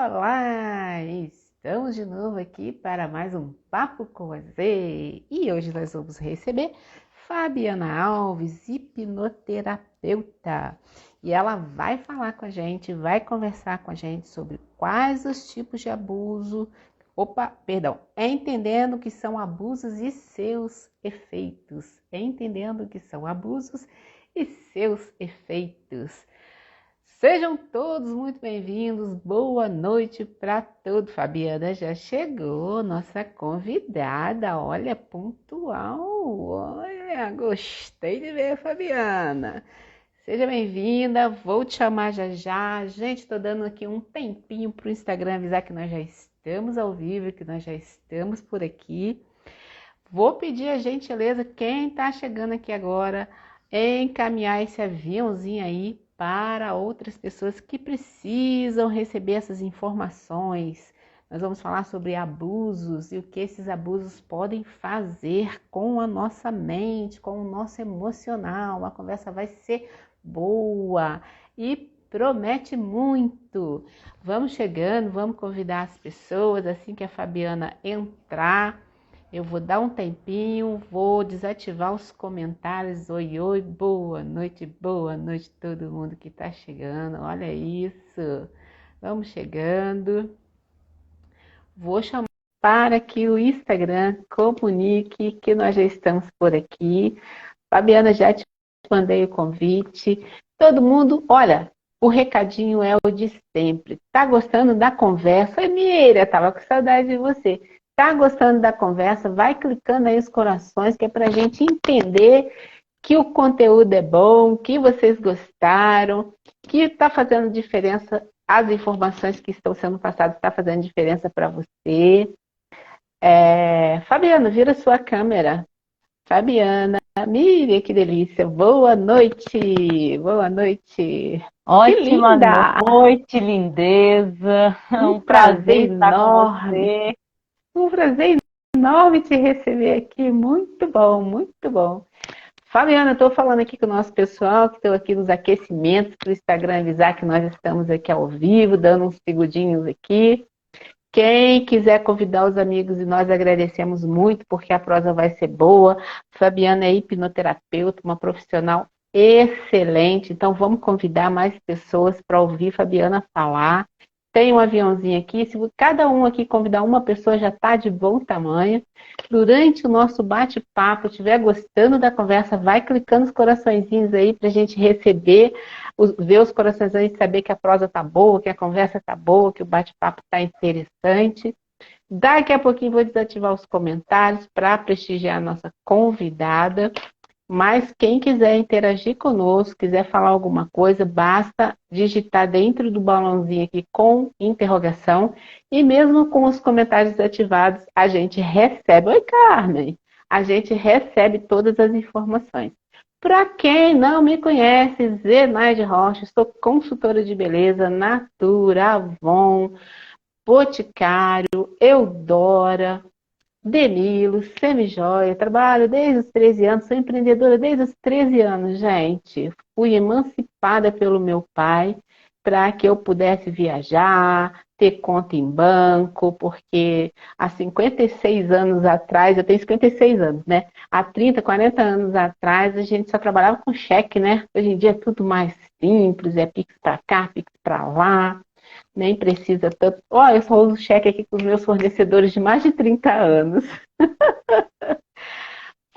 Olá, estamos de novo aqui para mais um Papo com você. E hoje nós vamos receber Fabiana Alves, hipnoterapeuta. E ela vai falar com a gente, vai conversar com a gente sobre quais os tipos de abuso. Entendendo o que são abusos e seus efeitos. Entendendo o que são abusos e seus efeitos. Sejam todos muito bem-vindos, boa noite para todos. Fabiana já chegou, nossa convidada, olha, pontual, olha, gostei de ver a Fabiana. Seja bem-vinda, vou te chamar já já. Gente, estou dando aqui um tempinho para o Instagram avisar que nós já estamos ao vivo, que nós já estamos por aqui. Vou pedir a gentileza, quem está chegando aqui agora, encaminhar esse aviãozinho aí para outras pessoas que precisam receber essas informações. Nós vamos falar sobre abusos e o que esses abusos podem fazer com a nossa mente, com o nosso emocional. A conversa vai ser boa e promete muito. Vamos chegando, vamos convidar as pessoas assim que a Fabiana entrar. Eu vou dar um tempinho, vou desativar os comentários. Oi, oi, boa noite todo mundo que está chegando. Olha isso, vamos chegando. Vou chamar para que o Instagram comunique que nós já estamos por aqui. Fabiana, já te mandei o convite. Todo mundo, olha, o recadinho é o de sempre. Tá gostando da conversa? Oi, Miriam, tava com saudade de você. Tá gostando da conversa? Vai clicando aí os corações, que é para a gente entender que o conteúdo é bom, que vocês gostaram, que está fazendo diferença, as informações que estão sendo passadas está fazendo diferença para você. Fabiana, vira sua câmera. Fabiana, Miriam, que delícia. Boa noite, boa noite. Que Ótima linda! noite, lindeza. Um Um prazer prazer estar com enorme. você. Um prazer enorme te receber aqui. Muito bom, muito bom. Fabiana, estou falando aqui com o nosso pessoal que estão aqui nos aquecimentos para o Instagram avisar que nós estamos aqui ao vivo, dando uns segundinhos aqui. Quem quiser convidar os amigos, e nós agradecemos muito, porque a prosa vai ser boa. Fabiana é hipnoterapeuta, uma profissional excelente. Então, vamos convidar mais pessoas para ouvir Fabiana falar. Tem um aviãozinho aqui. Se cada um aqui convidar uma pessoa, já está de bom tamanho. Durante o nosso bate-papo, estiver gostando da conversa, vai clicando os coraçõezinhos aí para a gente receber, ver os coraçõezinhos e saber que a prosa está boa, que a conversa está boa, que o bate-papo está interessante. Daqui a pouquinho vou desativar os comentários para prestigiar a nossa convidada. Mas quem quiser interagir conosco, quiser falar alguma coisa, basta digitar dentro do balãozinho aqui com interrogação. E mesmo com os comentários desativados, a gente recebe. Oi, Carmen! A gente recebe todas as informações. Para quem não me conhece, Zenaide Rocha, sou consultora de beleza, Natura, Avon, Boticário, Eudora, Denilo, Semijoia, trabalho desde os 13 anos, sou empreendedora desde os 13 anos, gente. Fui emancipada pelo meu pai para que eu pudesse viajar, ter conta em banco, porque há 56 anos atrás, eu tenho 56 anos, né? Há 30, 40 anos atrás, a gente só trabalhava com cheque, né? Hoje em dia é tudo mais simples, é Pix para cá, Pix para lá. Nem precisa tanto. Ó, eu só uso cheque aqui com os meus fornecedores de mais de 30 anos.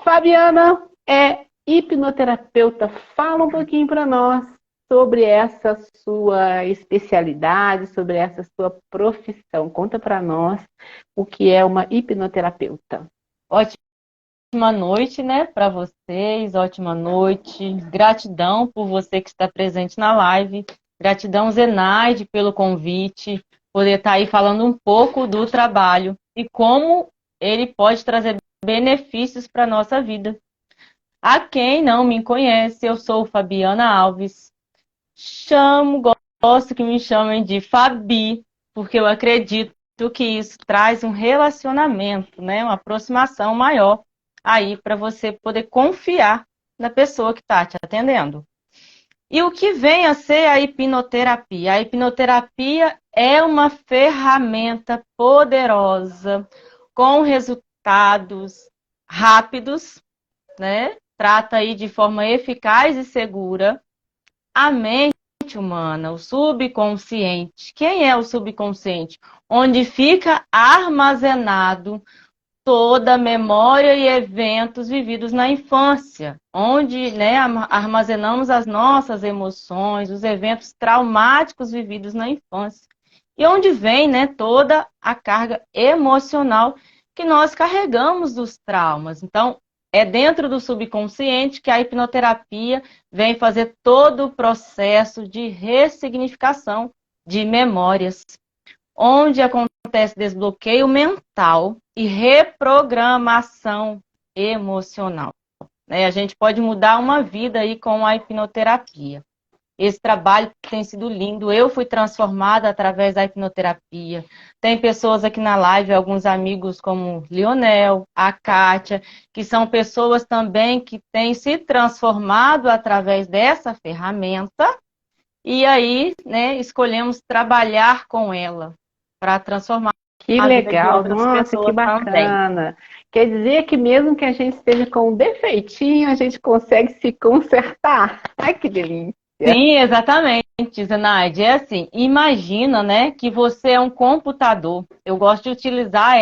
Fabiana é hipnoterapeuta. Fala um pouquinho para nós sobre essa sua especialidade, sobre essa sua profissão. Conta para nós o que é uma hipnoterapeuta. Ótima noite, né, para vocês. Ótima noite. Gratidão por você que está presente na live. Gratidão, Zenaide, pelo convite. Poder estar aí falando um pouco do trabalho e como ele pode trazer benefícios para a nossa vida. A quem não me conhece, eu sou Fabiana Alves. Gosto que me chamem de Fabi, porque eu acredito que isso traz um relacionamento, né? Uma aproximação maior aí para você poder confiar na pessoa que está te atendendo. E o que vem a ser a hipnoterapia? A hipnoterapia é uma ferramenta poderosa, com resultados rápidos, né? Trata aí de forma eficaz e segura a mente humana, o subconsciente. Quem é o subconsciente? Onde fica armazenado toda a memória e eventos vividos na infância, onde, né, armazenamos as nossas emoções, os eventos traumáticos vividos na infância. E onde vem, né, toda a carga emocional que nós carregamos dos traumas. Então, é dentro do subconsciente que a hipnoterapia vem fazer todo o processo de ressignificação de memórias, onde acontece desbloqueio mental e reprogramação emocional. A gente pode mudar uma vida aí com a hipnoterapia. Esse trabalho tem sido lindo. Eu fui transformada através da hipnoterapia. Tem pessoas aqui na live, alguns amigos como Lionel, a Kátia, que são pessoas também que têm se transformado através dessa ferramenta. E aí, né, escolhemos trabalhar com ela para transformar Que a vida de legal, outras nossa, que pessoas também. bacana. Quer dizer que mesmo que a gente esteja com um defeitinho, a gente consegue se consertar. Ai, que delícia. Sim, exatamente, Zenaide. É assim, imagina, né, que você é um computador. Eu gosto de utilizar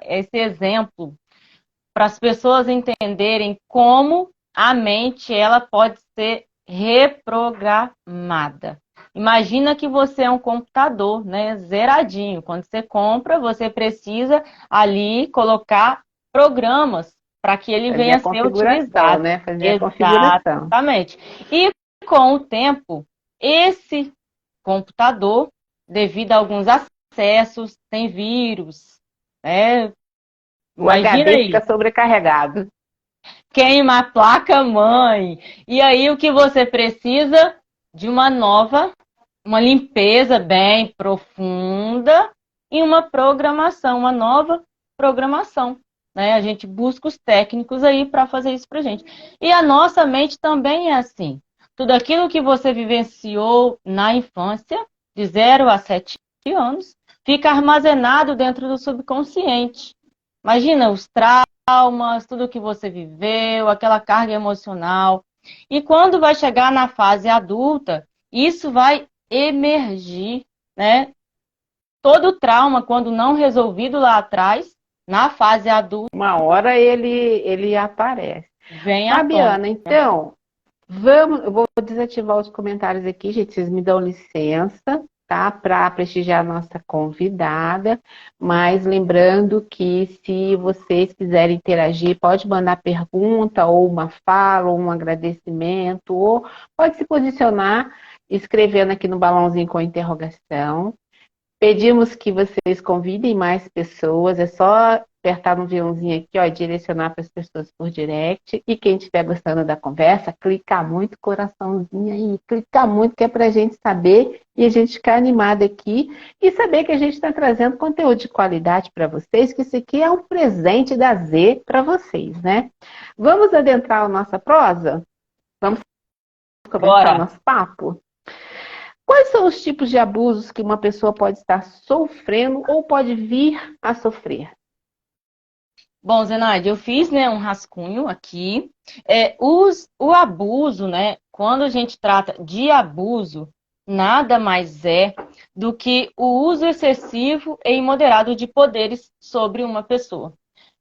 esse exemplo para as pessoas entenderem como a mente ela pode ser reprogramada. Imagina que você é um computador, né, zeradinho. Quando você compra, você precisa ali colocar programas para que ele Fazer a venha a ser configuração, utilizado. né? Fazer a configuração. Exatamente. E com o tempo, esse computador, devido a alguns acessos, tem vírus, né? O Imagina HD aí, fica sobrecarregado. queima a placa-mãe. E aí o que você precisa? De uma limpeza bem profunda e uma programação, uma nova programação. Né? A gente busca os técnicos aí para fazer isso para gente. E a nossa mente também é assim. Tudo aquilo que você vivenciou na infância, de 0 a 7 anos, fica armazenado dentro do subconsciente. Imagina os traumas, tudo que você viveu, aquela carga emocional. E quando vai chegar na fase adulta, isso vai emergir, né? Todo o trauma, quando não resolvido lá atrás, na fase adulta, Uma hora ele aparece. vem à tona. Fabiana, então, eu vou desativar os comentários aqui, gente. Vocês me dão licença, tá? Para prestigiar a nossa convidada. Mas lembrando que se vocês quiserem interagir, pode mandar pergunta, ou uma fala, ou um agradecimento, ou pode se posicionar escrevendo aqui no balãozinho com interrogação. Pedimos que vocês convidem mais pessoas, é só apertar no aviãozinho aqui, ó, e direcionar para as pessoas por direct. E quem estiver gostando da conversa, clica muito, coraçãozinho aí, clica muito, que é para a gente saber e a gente ficar animado aqui e saber que a gente está trazendo conteúdo de qualidade para vocês, que isso aqui é um presente da Z para vocês, né? Vamos adentrar a nossa prosa? Vamos começar o nosso papo? Quais são os tipos de abusos que uma pessoa pode estar sofrendo ou pode vir a sofrer? Bom, Zenaide, eu fiz, né, um rascunho aqui. O abuso, né, quando a gente trata de abuso, nada mais é do que o uso excessivo e imoderado de poderes sobre uma pessoa.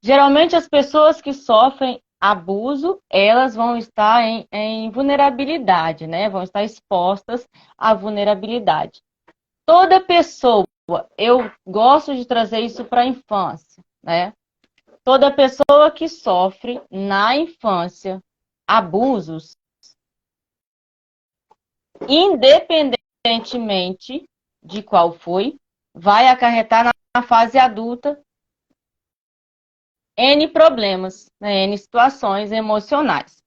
Geralmente, as pessoas que sofrem abuso, elas vão estar em vulnerabilidade, né? Vão estar expostas à vulnerabilidade. Toda pessoa, eu gosto de trazer isso para a infância, né? Toda pessoa que sofre na infância abusos, independentemente de qual foi, vai acarretar na fase adulta N problemas, né, N situações emocionais.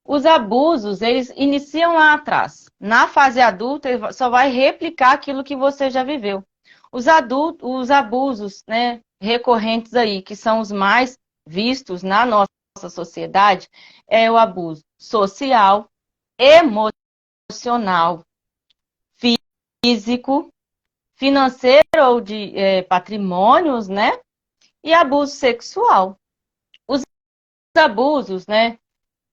Os abusos, eles iniciam lá atrás. Na fase adulta, ele só vai replicar aquilo que você já viveu. Os abusos, né, recorrentes aí, que são os mais vistos na nossa sociedade, é o abuso social, emocional emocional, físico, financeiro ou de patrimônios, né? E abuso sexual. Os abusos, né,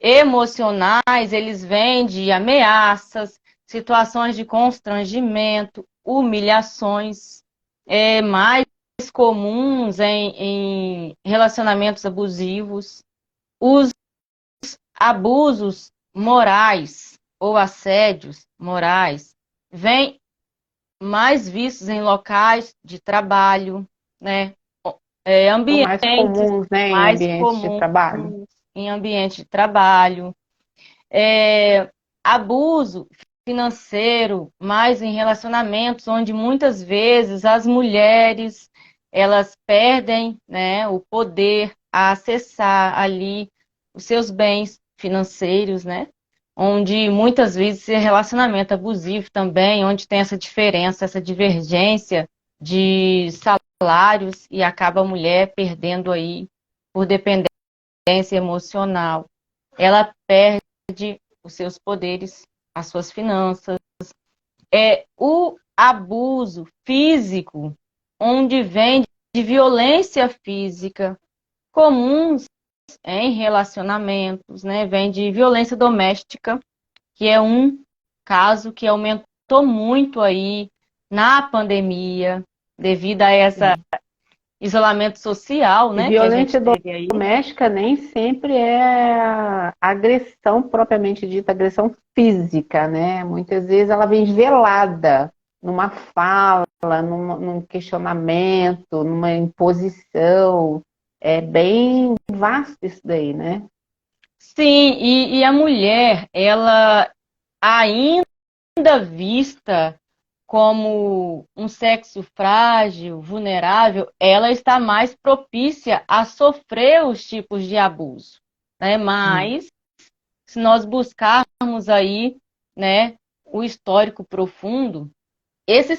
emocionais, eles vêm de ameaças, situações de constrangimento, humilhações, mais comuns em relacionamentos abusivos. Os abusos morais ou assédios morais vêm mais vistos em locais de trabalho, né? São mais Ambientes comuns, né, em mais ambientes de comuns trabalho. em ambiente de trabalho. Abuso financeiro, mais em relacionamentos, onde muitas vezes as mulheres elas perdem, né, o poder a acessar ali os seus bens financeiros, né? Onde muitas vezes esse relacionamento abusivo também, onde tem essa diferença, essa divergência de salários e acaba a mulher perdendo aí por dependência emocional. Ela perde os seus poderes, as suas finanças. O abuso físico, onde vem de violência física, comuns em relacionamentos, né? Vem de violência doméstica, que é um caso que aumentou muito aí na pandemia, devido a esse isolamento social, E né, que a gente violência teve aí. doméstica nem sempre é a agressão propriamente dita, agressão física, né? Muitas vezes ela vem velada numa fala, num questionamento, numa imposição. É bem vasto isso daí, né? Sim, e a mulher, ela ainda vista como um sexo frágil, vulnerável, ela está mais propícia a sofrer os tipos de abuso, né? Mas se nós buscarmos aí, né, o histórico profundo, esses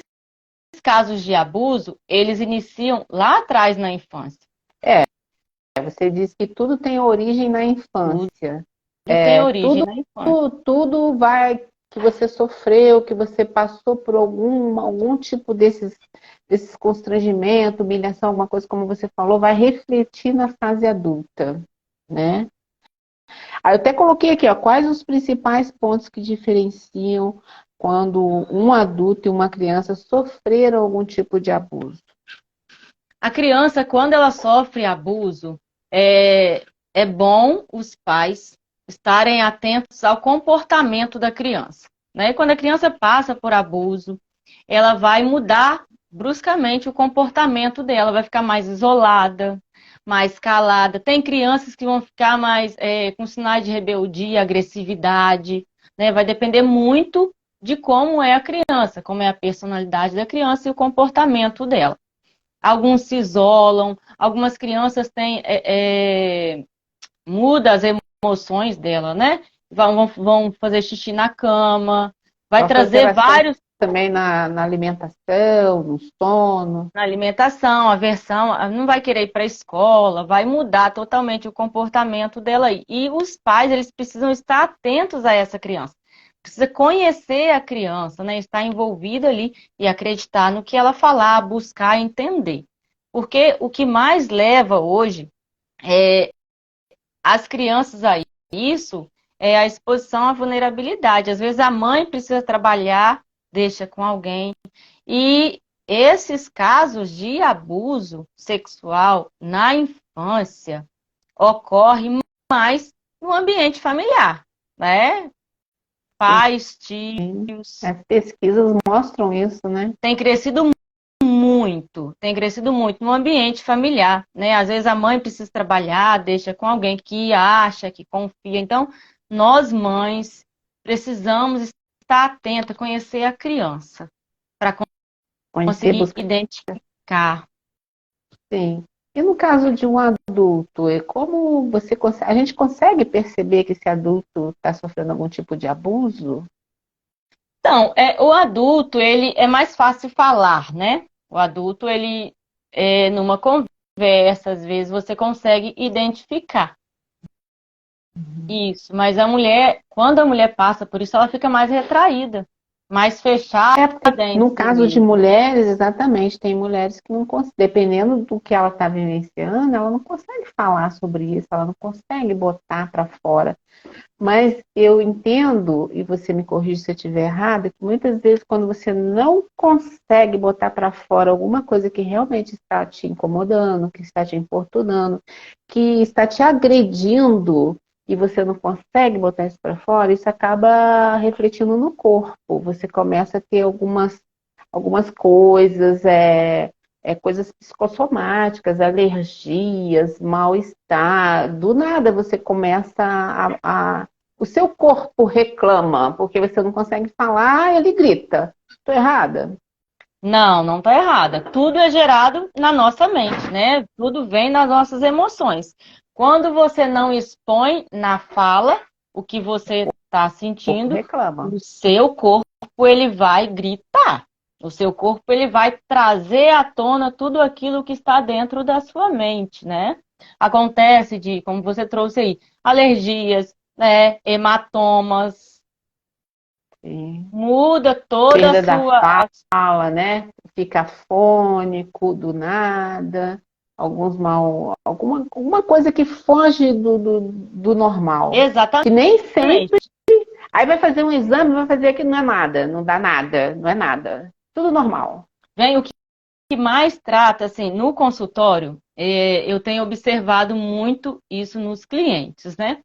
casos de abuso, eles iniciam lá atrás na infância. Você diz que tudo tem origem na Tudo infância. tem É, origem na infância. tudo vai que você sofreu, que você passou por algum tipo desses constrangimentos, humilhação, alguma coisa como você falou, vai refletir na fase adulta, né? Aí eu até coloquei aqui, ó, quais os principais pontos que diferenciam quando um adulto e uma criança sofreram algum tipo de abuso. A criança, quando ela sofre abuso, é bom os pais estarem atentos ao comportamento da criança, né? Quando a criança passa por abuso, ela vai mudar bruscamente o comportamento dela, vai ficar mais isolada, mais calada. Tem crianças que vão ficar mais com sinais de rebeldia, agressividade, né? Vai depender muito de como é a criança, como é a personalidade da criança e o comportamento dela. Alguns se isolam, algumas crianças têm, muda as emoções dela, né? Vão fazer xixi na cama, vai Sofre trazer alterações vários também na alimentação, no sono. na alimentação, aversão, não vai querer ir para a escola, vai mudar totalmente o comportamento dela aí. E os pais, eles precisam estar atentos a essa criança. Precisa conhecer a criança, né? Estar envolvido ali e acreditar no que ela falar, buscar entender. Porque o que mais leva hoje as crianças a isso é a exposição à vulnerabilidade. Às vezes a mãe precisa trabalhar, deixa com alguém. E esses casos de abuso sexual na infância ocorrem mais no ambiente familiar, né? Pais, tios, As pesquisas mostram isso, né? tem crescido muito no ambiente familiar, né? Às vezes a mãe precisa trabalhar, deixa com alguém que acha, que confia. Então, nós mães precisamos estar atenta, conhecer a criança, para Conhecer, conseguir buscar. identificar. Sim. E no caso de um adulto, como você consegue, a gente consegue perceber que esse adulto está sofrendo algum tipo de abuso? Então, o adulto, ele é mais fácil falar, né? O adulto, ele, numa conversa, às vezes, você consegue identificar. Isso, mas a mulher, quando a mulher passa por isso, ela fica mais retraída, mais fechada em No si caso de mesma. mulheres, exatamente, tem mulheres que não conseguem, dependendo do que ela está vivenciando, ela não consegue falar sobre isso, ela não consegue botar para fora. Mas eu entendo, e você me corrige se eu estiver errada, que muitas vezes quando você não consegue botar para fora alguma coisa que realmente está te incomodando, que está te importunando, que está te agredindo, e você não consegue botar isso para fora, isso acaba refletindo no corpo. Você começa a ter algumas coisas, coisas psicossomáticas, alergias, mal-estar. Do nada você começa o seu corpo reclama, porque você não consegue falar, ele grita. Estou errada? Não, não está errada. Tudo é gerado na nossa mente, né? Tudo vem nas nossas emoções. Quando você não expõe na fala o que você está O corpo sentindo, reclama. o seu corpo ele vai gritar. O seu corpo ele vai trazer à tona tudo aquilo que está dentro da sua mente, né? Acontece de, como você trouxe aí, alergias, né? Hematomas, Sim. muda toda a Perda da sua. fala, né? Fica fônico do nada, alguma coisa que foge do normal. Que nem sempre. Exatamente. Aí vai fazer um exame, vai fazer que não é nada, não dá nada, não é nada. Tudo normal. Vem o que mais trata, assim, no consultório, eu tenho observado muito isso nos clientes, né?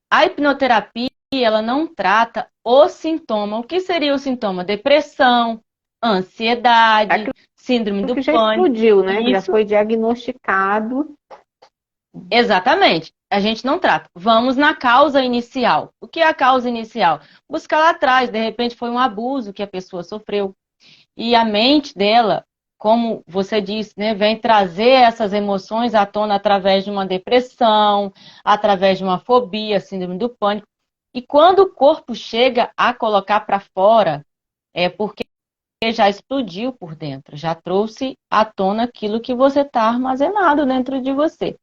A hipnoterapia, ela não trata o sintoma. O que seria o sintoma? Depressão, É ansiedade, aquilo síndrome do que já pânico. explodiu, né? Que já Isso, foi diagnosticado. exatamente. A gente não trata. Vamos na causa inicial. O que é a causa inicial? Buscar lá atrás, de repente foi um abuso que a pessoa sofreu. E a mente dela, como você disse, né, vem trazer essas emoções à tona através de uma depressão, através de uma fobia, síndrome do pânico. E quando o corpo chega a colocar para fora, é porque já explodiu por dentro, já trouxe à tona aquilo que você está armazenado dentro de você.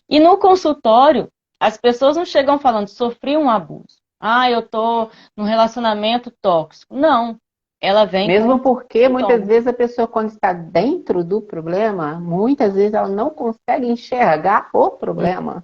E no consultório, as pessoas não chegam falando, sofri um abuso. Ah, eu estou num relacionamento tóxico. Não, ela vem com Mesmo porque muitas sintomas. vezes a pessoa, quando está dentro do problema, muitas vezes ela não consegue enxergar o problema.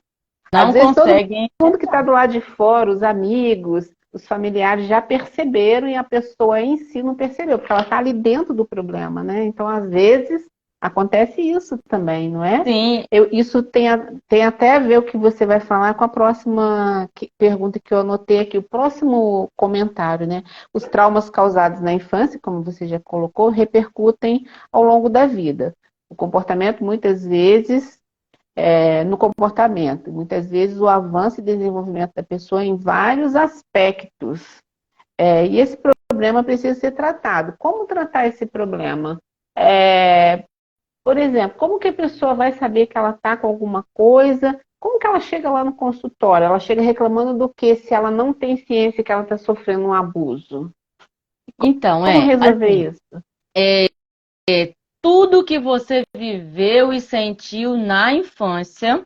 Às Não vezes todo conseguem. mundo que está do lado de fora, os amigos, os familiares já perceberam e a pessoa em si não percebeu, porque ela está ali dentro do problema, né? Então, às vezes, acontece isso também, não é? Sim, Isso tem até a ver o que você vai falar com a próxima pergunta que eu anotei aqui, o próximo comentário, né? Os traumas causados na infância, como você já colocou, repercutem ao longo da vida. O comportamento, muitas vezes, no comportamento. Muitas vezes o avanço e desenvolvimento da pessoa em vários aspectos. E esse problema precisa ser tratado. Como tratar esse problema? É, por exemplo, como que a pessoa vai saber que ela está com alguma coisa? Como que ela chega lá no consultório? Ela chega reclamando do que se ela não tem ciência que ela está sofrendo um abuso? então, Como assim, resolver isso? tudo que você viveu e sentiu na infância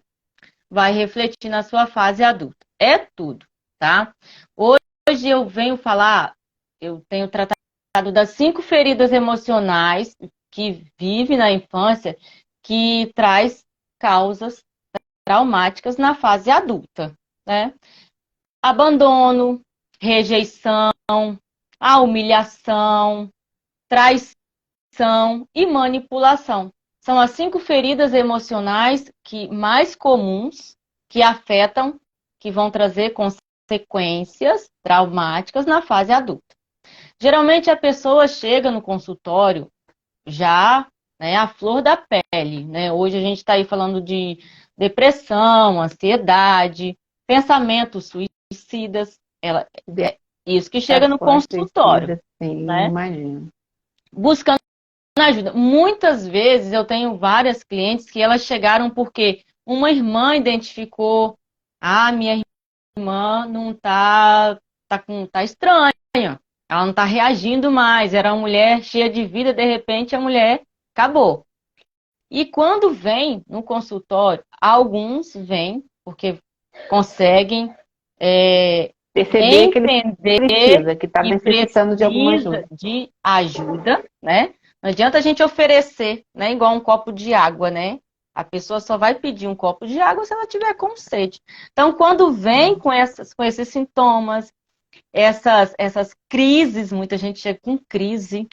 vai refletir na sua fase adulta. É tudo, tá? Hoje eu venho falar, eu tenho tratado das 5 feridas emocionais que vive na infância, que traz causas traumáticas na fase adulta, né? Abandono, rejeição, a humilhação, traição e manipulação. São as 5 feridas emocionais que mais comuns que afetam, que vão trazer consequências traumáticas na fase adulta. Geralmente a pessoa chega no consultório já, né, a flor da pele, né? Hoje a gente está aí falando de depressão, ansiedade, pensamentos suicidas, isso que chega no Ideações consultório, suicidas, sim, né? imagino. Buscando ajuda. Muitas vezes eu tenho várias clientes que elas chegaram porque uma irmã identificou, minha irmã não tá estranha, ela não tá reagindo mais, era uma mulher cheia de vida, de repente a mulher acabou. E quando vem no consultório, alguns vêm porque conseguem Perceber que ele entender precisa, que está que necessitando de alguma precisa ajuda. de ajuda, né? Não adianta a gente oferecer, né? Igual um copo de água, né? A pessoa só vai pedir um copo de água se ela tiver com sede. Então, quando vem com esses sintomas, essas crises, muita gente chega com crise,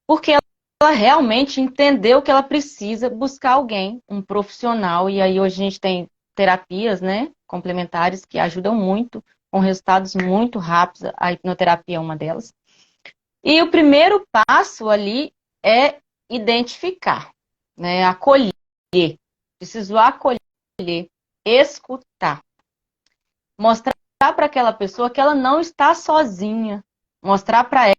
porque ela realmente entendeu que ela precisa buscar alguém, um profissional, e aí hoje a gente tem terapias, né, complementares que ajudam muito, com resultados muito rápidos, a hipnoterapia é uma delas. E o primeiro passo ali é identificar, né, acolher. Preciso acolher, escutar, mostrar para aquela pessoa que ela não está sozinha, mostrar para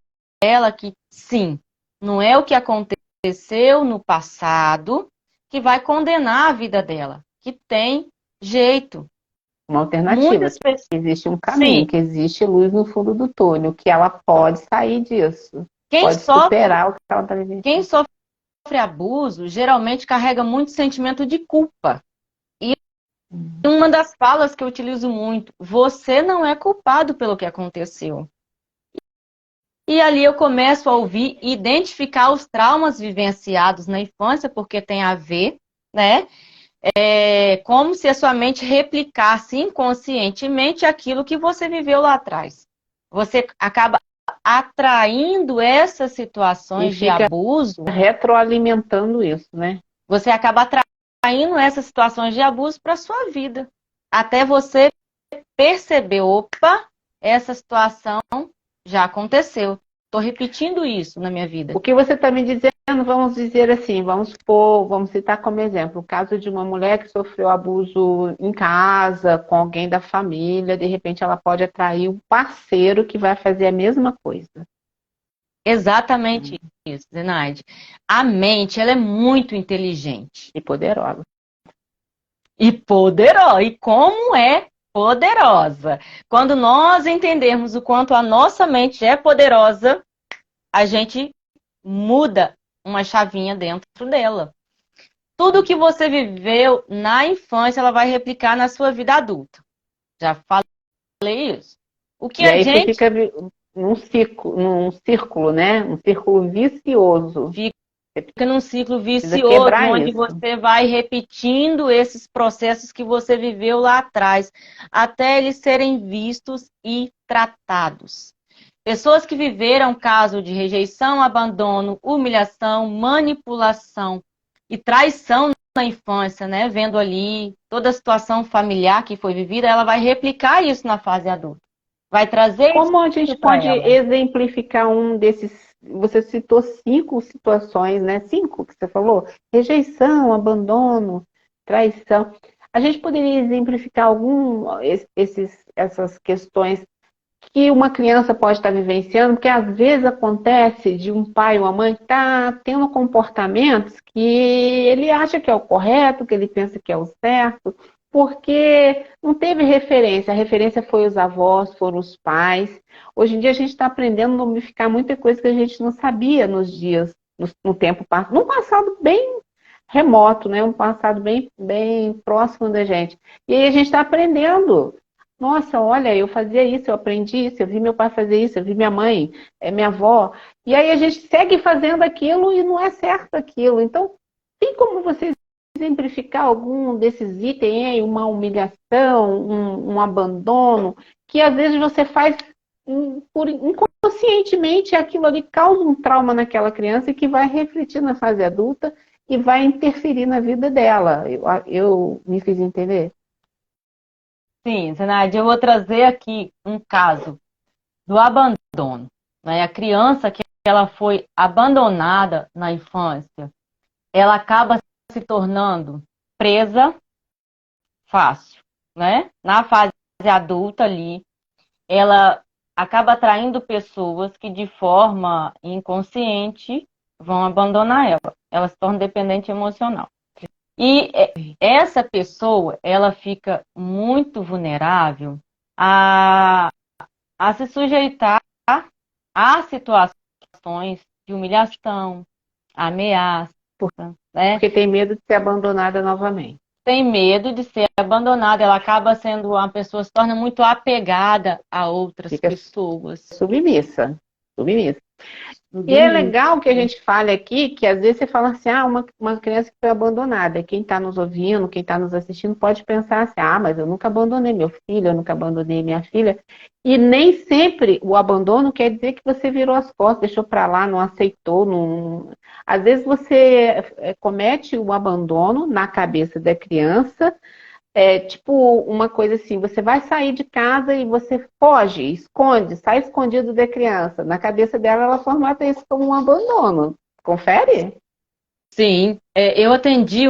ela que sim, não é o que aconteceu no passado que vai condenar a vida dela, que tem jeito. Uma alternativa, Muitas que pessoas, existe um caminho, sim, que existe luz no fundo do túnel, que ela pode sair disso, quem pode sofre, superar o que ela está vivendo. quem sofre abuso geralmente carrega muito sentimento de culpa. E uma das falas que eu utilizo muito, você não é culpado pelo que aconteceu. E ali eu começo a ouvir e identificar os traumas vivenciados na infância, porque tem a ver, né? É como se a sua mente replicasse inconscientemente aquilo que você viveu lá atrás. Você acaba atraindo essas E situações de fica abuso, retroalimentando isso, né? você acaba atraindo essas situações de abuso para a sua vida. Até você perceber, opa, essa situação já aconteceu. Estou repetindo isso na minha vida. O que você está me dizendo, vamos dizer assim, vamos supor, vamos citar como exemplo, o caso de uma mulher que sofreu abuso em casa, com alguém da família, de repente ela pode atrair um parceiro que vai fazer a mesma coisa. Exatamente isso, Zenaide. A mente, ela é muito inteligente. E poderosa. E poderosa. E como é poderosa. Quando nós entendermos o quanto a nossa mente é poderosa, a gente muda uma chavinha dentro dela. Tudo que você viveu na infância, ela vai replicar na sua vida adulta. Já falei isso. O que E a aí você gente fica num círculo, né? Um círculo vicioso. fica num ciclo Você precisa vicioso, quebrar onde isso. você vai repetindo esses processos que você viveu lá atrás, até eles serem vistos e tratados. Pessoas que viveram caso de rejeição, abandono, humilhação, manipulação e traição na infância, né? Vendo ali toda a situação familiar que foi vivida, ela vai replicar isso na fase adulta. Vai trazer Como a gente isso para pode ela. exemplificar um desses? Você citou 5 situações, né? 5 que você falou: rejeição, abandono, traição. A gente poderia exemplificar essas questões que uma criança pode estar vivenciando, porque às vezes acontece de um pai ou uma mãe que está tendo comportamentos que ele acha que é o correto, que ele pensa que é o certo, porque não teve referência. A referência foi os avós, foram os pais. Hoje em dia a gente está aprendendo a nomificar muita coisa que a gente não sabia nos dias, no tempo passado, num passado bem remoto, né? Um passado bem próximo da gente. E aí a gente está aprendendo. Nossa, olha, eu fazia isso, eu aprendi isso, eu vi meu pai fazer isso, eu vi minha mãe, minha avó. E aí a gente segue fazendo aquilo e não é certo aquilo. Então, tem como você exemplificar algum desses itens aí, uma humilhação, um abandono, que às vezes você faz inconscientemente, aquilo ali causa um trauma naquela criança e que vai refletir na fase adulta e vai interferir na vida dela. Eu me fiz entender? Sim, Zenaide, eu vou trazer aqui um caso do abandono, né? A criança que ela foi abandonada na infância, ela acaba se tornando presa fácil, né? Na fase adulta ali, ela acaba atraindo pessoas que de forma inconsciente vão abandonar ela. Ela se torna dependente emocional. E essa pessoa, ela fica muito vulnerável a, a se sujeitar a situações de humilhação, ameaça, né? Porque tem medo de ser abandonada novamente. tem medo de ser abandonada, ela acaba sendo uma pessoa, se torna muito apegada a outras Fica pessoas. submissa. Submissa. E é Submissa. legal que a gente fale aqui, que às vezes você fala assim, uma criança que foi abandonada. Quem está nos ouvindo, quem está nos assistindo, pode pensar assim, mas eu nunca abandonei meu filho, eu nunca abandonei minha filha. E nem sempre o abandono quer dizer que você virou as costas, deixou para lá, não aceitou. Não... Às vezes você comete o abandono na cabeça da criança, tipo uma coisa assim, você vai sair de casa e você foge, esconde, sai escondido da criança. Na cabeça dela, ela formata isso como um abandono. Confere? Sim, eu atendi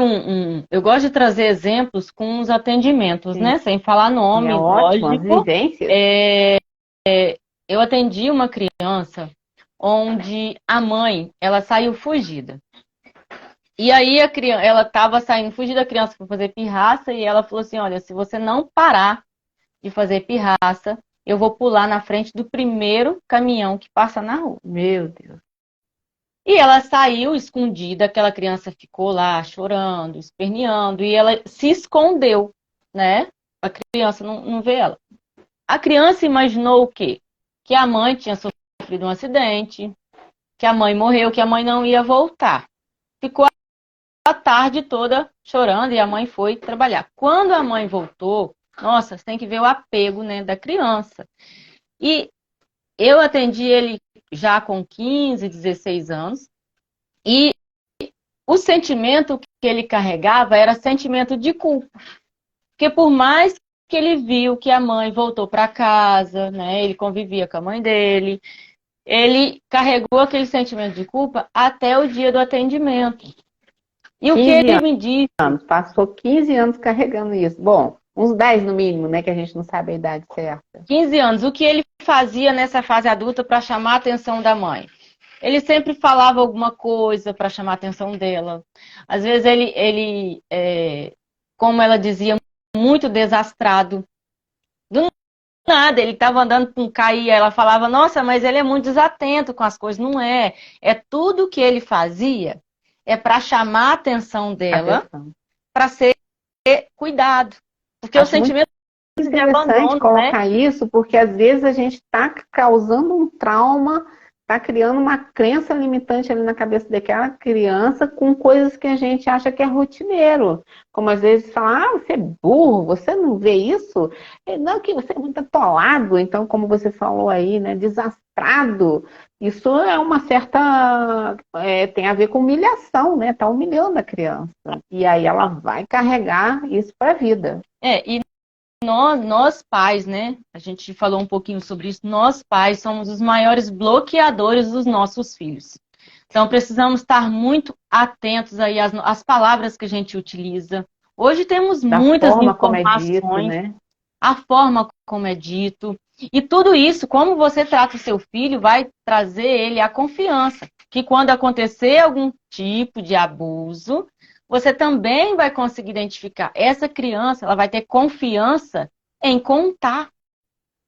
eu gosto de trazer exemplos com os atendimentos, Sim. né? Sem falar É nomes, ótimo, as lógico. vivências. Eu atendi uma criança onde a mãe, ela saiu fugida. E aí ela estava saindo fugida, a criança foi fazer pirraça e ela falou assim, olha, se você não parar de fazer pirraça, eu vou pular na frente do primeiro caminhão que passa na rua. Meu Deus. E ela saiu escondida, aquela criança ficou lá chorando, esperneando, e ela se escondeu, né? A criança não vê ela. A criança imaginou o quê? Que a mãe tinha sofrido um acidente, que a mãe morreu, que a mãe não ia voltar. Ficou a tarde toda chorando e a mãe foi trabalhar. Quando a mãe voltou, nossa, você tem que ver o apego, né, da criança. E eu atendi ele já com 15, 16 anos, e o sentimento que ele carregava era sentimento de culpa. Porque por mais que ele viu que a mãe voltou para casa, né, ele convivia com a mãe dele, ele carregou aquele sentimento de culpa até o dia do atendimento. E o que 15 ele me disse... anos, passou 15 anos carregando isso. Bom, uns 10 no mínimo, né, que a gente não sabe a idade certa. 15 anos. O que ele fazia nessa fase adulta para chamar a atenção da mãe? Ele sempre falava alguma coisa para chamar a atenção dela. Às vezes como ela dizia, muito desastrado. Do nada, ele estava andando com um caía, ela falava, nossa, mas ele é muito desatento com as coisas. Não é. É tudo que ele fazia para chamar a atenção dela, para ser cuidado. Porque Acho o sentimento muito de interessante abandono, colocar né? isso, porque às vezes a gente está causando um trauma, está criando uma crença limitante ali na cabeça daquela criança com coisas que a gente acha que é rotineiro. Como às vezes falar, você é burro, você não vê isso? Não, que você é muito atolado, então, como você falou aí, né, desastrado. Isso é uma certa... tem a ver com humilhação, né? Está humilhando a criança. E aí ela vai carregar isso para a vida. E nós pais, né? A gente falou um pouquinho sobre isso. Nós pais somos os maiores bloqueadores dos nossos filhos. Então precisamos estar muito atentos aí às palavras que a gente utiliza. Hoje temos muitas forma como é dito, informações, né? a forma como é dito. E tudo isso, como você trata o seu filho, vai trazer ele a confiança. Que quando acontecer algum tipo de abuso, você também vai conseguir identificar. Essa criança, ela vai ter confiança em contar,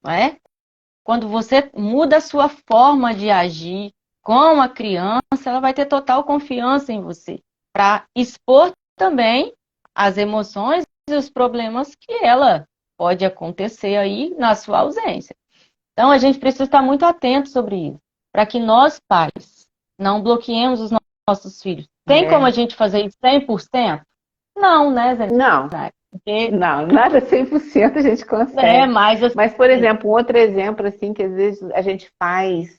não é? Quando você muda a sua forma de agir com a criança, ela vai ter total confiança em você, para expor também as emoções e os problemas que ela pode acontecer aí na sua ausência. Então, a gente precisa estar muito atento sobre isso, para que nós, pais, não bloqueemos os nossos filhos. Tem como a gente fazer isso 100%? Não, né, Zé? Não. Porque... Não, nada 100% a gente consegue. Mas, por exemplo, outro exemplo, assim, que às vezes a gente faz,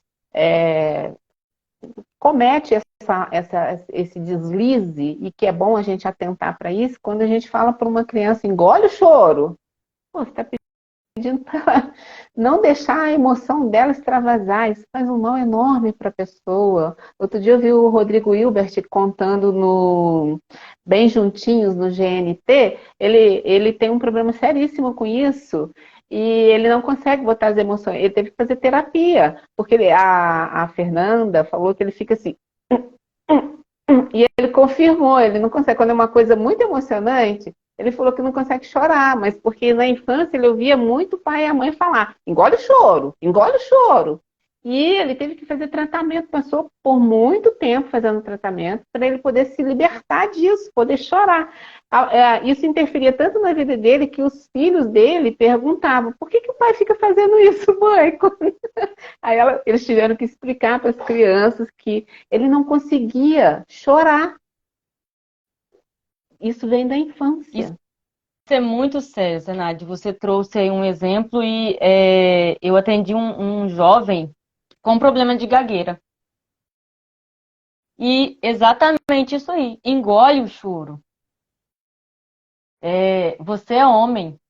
comete esse deslize, e que é bom a gente atentar para isso, quando a gente fala para uma criança, engole o choro. Pô, você está pedindo para não deixar a emoção dela extravasar. Isso faz um mal enorme para a pessoa. Outro dia eu vi o Rodrigo Hilbert contando no Bem Juntinhos, no GNT. Ele tem um problema seríssimo com isso. E ele não consegue botar as emoções. Ele teve que fazer terapia. Porque a Fernanda falou que ele fica assim... E ele confirmou, ele não consegue. Quando é uma coisa muito emocionante, ele falou que não consegue chorar, mas porque na infância ele ouvia muito o pai e a mãe falar, engole o choro, engole o choro. E ele teve que fazer tratamento, passou por muito tempo fazendo tratamento para ele poder se libertar disso, poder chorar. Isso interferia tanto na vida dele que os filhos dele perguntavam: por que o pai fica fazendo isso, mãe? Aí eles tiveram que explicar para as crianças que ele não conseguia chorar. Isso vem da infância. Isso é muito sério, Zenaide. Você trouxe aí um exemplo e eu atendi um jovem com problema de gagueira. E exatamente isso aí, engole o choro. Você é homem.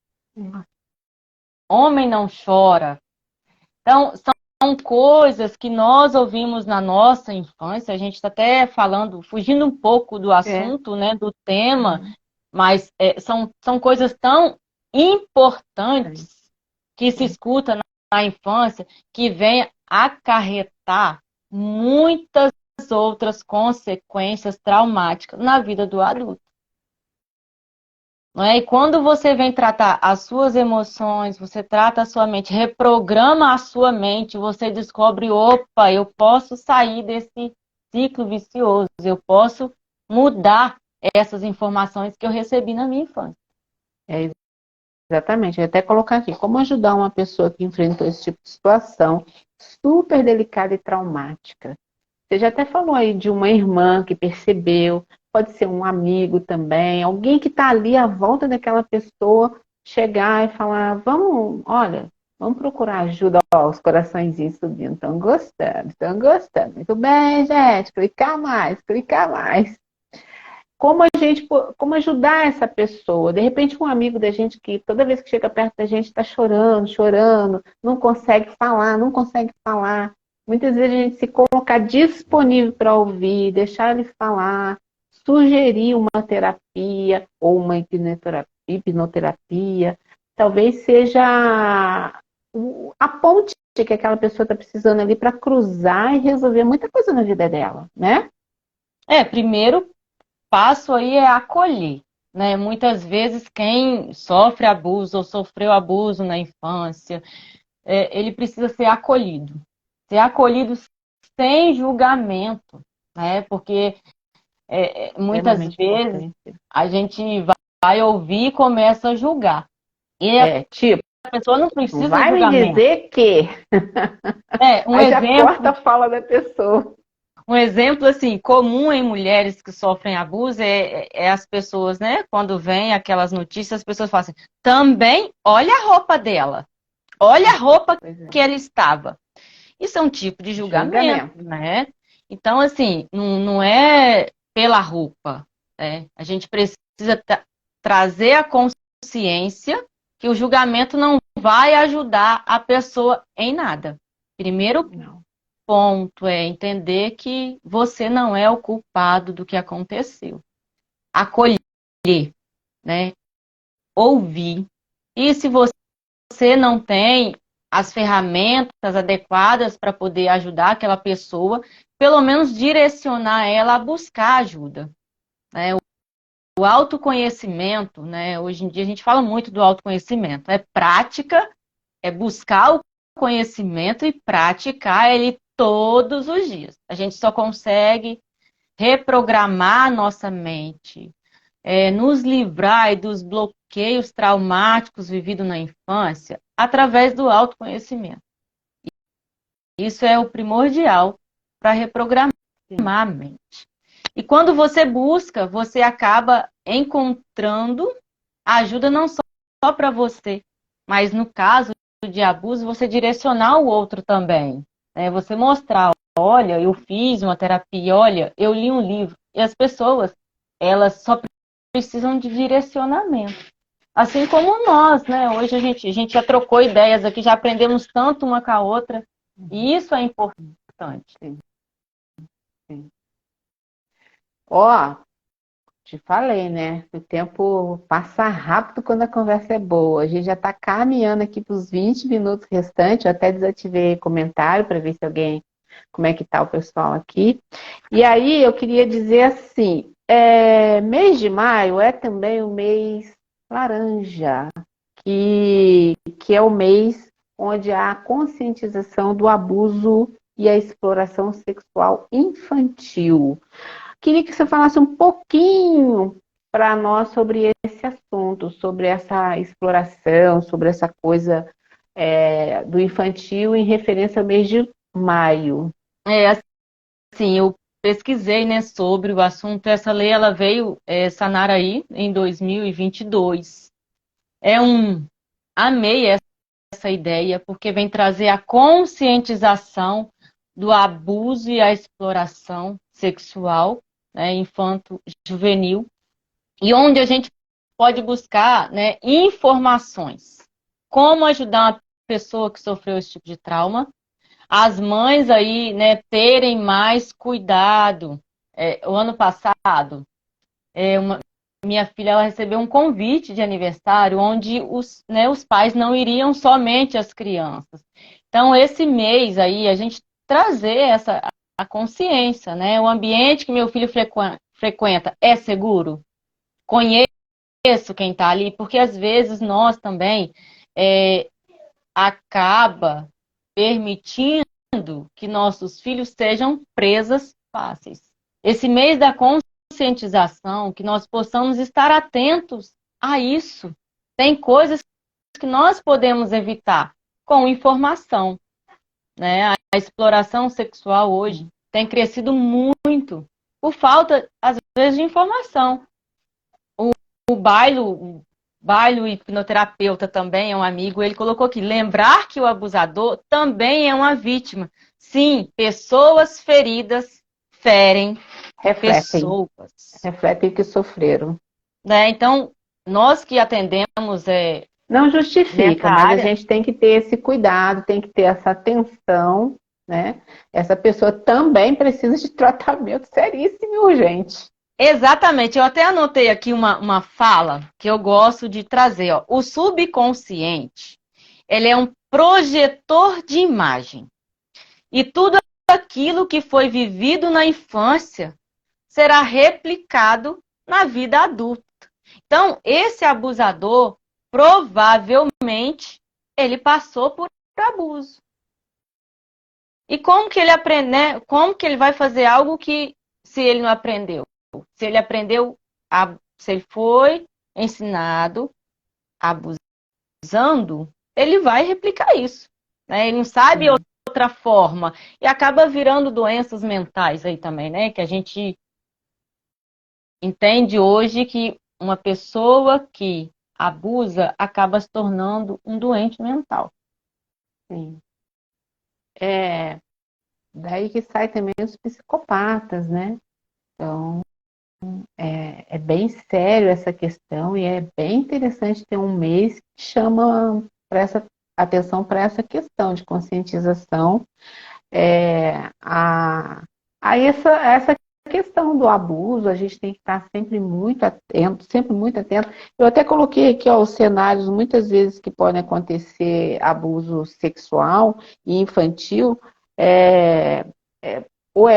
Homem não chora. Então, são coisas que nós ouvimos na nossa infância. A gente está até falando, fugindo um pouco do assunto, né, do tema, mas são coisas tão importantes que se escuta na infância que vem acarretar muitas outras consequências traumáticas na vida do adulto. Não é? E quando você vem tratar as suas emoções, você trata a sua mente, reprograma a sua mente, você descobre, opa, eu posso sair desse ciclo vicioso, eu posso mudar essas informações que eu recebi na minha infância. Exatamente, eu ia até colocar aqui, como ajudar uma pessoa que enfrentou esse tipo de situação super delicada e traumática. Você já até falou aí de uma irmã que percebeu, pode ser um amigo também, alguém que está ali à volta daquela pessoa, chegar e falar, vamos procurar ajuda, ó, os coraçõezinhos subindo, estão gostando, muito bem, gente, clicar mais, clicar mais. Como ajudar essa pessoa? De repente, um amigo da gente que toda vez que chega perto da gente está chorando, chorando, não consegue falar, não consegue falar. Muitas vezes a gente se colocar disponível para ouvir, deixar ele falar, sugerir uma terapia ou uma hipnoterapia, talvez seja a ponte que aquela pessoa está precisando ali para cruzar e resolver muita coisa na vida dela, né? Primeiro passo aí é acolher, né? Muitas vezes quem sofre abuso ou sofreu abuso na infância, ele precisa ser acolhido sem julgamento, né? Porque muitas vezes a gente vai ouvir e começa a julgar. E tipo, a pessoa não precisa vai de julgamento. me dizer que... Aí já corta a fala da pessoa. Um exemplo, assim, comum em mulheres que sofrem abuso é as pessoas, né? Quando vem aquelas notícias, as pessoas falam assim, também, olha a roupa dela. Olha a roupa que ela estava. Isso é um tipo de julgamento, né? Então, assim, não é pela roupa, né? A gente precisa trazer a consciência que o julgamento não vai ajudar a pessoa em nada. Primeiro ponto é entender que você não é o culpado do que aconteceu. Acolher, né? Ouvir. E se você não tem as ferramentas adequadas para poder ajudar aquela pessoa, pelo menos direcionar ela a buscar ajuda, né? O autoconhecimento, né? Hoje em dia a gente fala muito do autoconhecimento. É prática, é buscar o conhecimento e praticar ele todos os dias. A gente só consegue reprogramar a nossa mente, nos livrar dos bloqueios traumáticos vividos na infância através do autoconhecimento. Isso é o primordial para reprogramar a mente. E quando você busca, você acaba encontrando ajuda não só para você, mas no caso de abuso, você direcionar o outro também. Você mostrar, olha, eu fiz uma terapia, olha, eu li um livro. E as pessoas, elas só precisam de direcionamento. Assim como nós, né? Hoje a gente já trocou ideias aqui, já aprendemos tanto uma com a outra. E isso é importante. Sim. Ó, te falei, né? O tempo passa rápido quando a conversa é boa. A gente já está caminhando aqui para os 20 minutos restantes. Eu até desativei comentário para ver se alguém, como é que tá o pessoal aqui. E aí eu queria dizer assim, mês de maio é também o mês laranja, que é o mês onde há a conscientização do abuso e a exploração sexual infantil. Queria que você falasse um pouquinho para nós sobre esse assunto, sobre essa exploração, sobre essa coisa do infantil em referência ao mês de maio. Assim, eu pesquisei, né, sobre o assunto. Essa lei, ela veio sanar aí em 2022. Amei essa ideia, porque vem trazer a conscientização do abuso e a exploração sexual, né, infanto-juvenil, e onde a gente pode buscar, né, informações. Como ajudar uma pessoa que sofreu esse tipo de trauma, as mães aí, né, terem mais cuidado. O ano passado, minha filha, ela recebeu um convite de aniversário onde os pais não iriam somente as crianças. Então, esse mês aí, a gente trazer a consciência, né? O ambiente que meu filho frequenta é seguro? Conheço quem está ali, porque às vezes nós também acaba permitindo que nossos filhos sejam presas fáceis. Esse mês da conscientização, que nós possamos estar atentos a isso. Tem coisas que nós podemos evitar com informação, né? A exploração sexual hoje tem crescido muito por falta, às vezes, de informação. O Bailo hipnoterapeuta também é um amigo, ele colocou aqui, lembrar que o abusador também é uma vítima. Sim, pessoas feridas ferem pessoas. Refletem o que sofreram. Né? Então, nós que atendemos não justifica, nessa mas área, a gente tem que ter esse cuidado, tem que ter essa atenção, né? Essa pessoa também precisa de tratamento seríssimo e urgente. Exatamente, eu até anotei aqui uma fala que eu gosto de trazer. Ó. O subconsciente, ele é um projetor de imagem. E tudo aquilo que foi vivido na infância será replicado na vida adulta. Então, esse abusador, provavelmente, ele passou por abuso. E como que ele aprende, né? Como que ele vai fazer algo que, se ele não aprendeu? Se ele aprendeu, se ele foi ensinado abusando, ele vai replicar isso. Né? Ele não sabe outra forma. E acaba virando doenças mentais aí também, né? Que a gente entende hoje que uma pessoa que abusa acaba se tornando um doente mental. Sim. Daí que sai também os psicopatas, né? Então, é bem sério essa questão e é bem interessante ter um mês que chama atenção para essa questão de conscientização a essa questão do abuso. A gente tem que estar sempre muito atento, sempre muito atento. Eu até coloquei aqui os cenários muitas vezes que podem acontecer abuso sexual e infantil, ou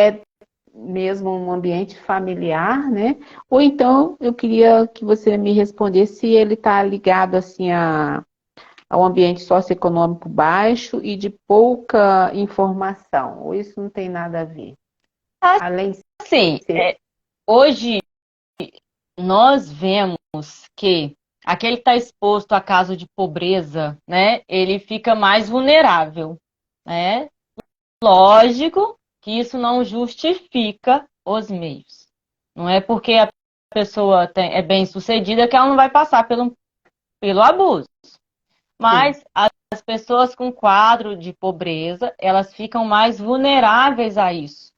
mesmo um ambiente familiar, né? Ou então eu queria que você me respondesse se ele está ligado assim ao ambiente socioeconômico baixo e de pouca informação, ou isso não tem nada a ver? Além Sim, hoje nós vemos que aquele que está exposto a caso de pobreza, né, ele fica mais vulnerável, né? Lógico que isso não justifica os meios. Não é porque a pessoa é bem-sucedida que ela não vai passar pelo abuso. Mas sim, as pessoas com quadro de pobreza, elas ficam mais vulneráveis a isso.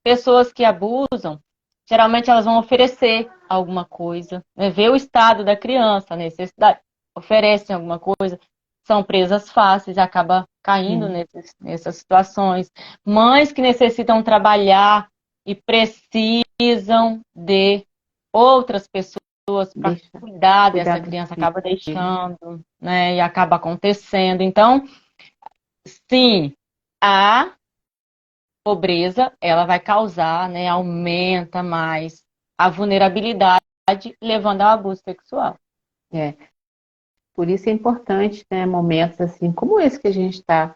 Pessoas que abusam, geralmente elas vão oferecer alguma coisa, né? Ver o estado da criança, a necessidade, oferecem alguma coisa, são presas fáceis, acaba caindo nessas situações. Mães que necessitam trabalhar e precisam de outras pessoas para cuidar dessa criança, acaba deixando, né? E acaba acontecendo. Então, sim, a pobreza, ela vai causar, né, aumenta mais a vulnerabilidade, levando ao abuso sexual. Por isso é importante, né, momentos assim como esse que a gente está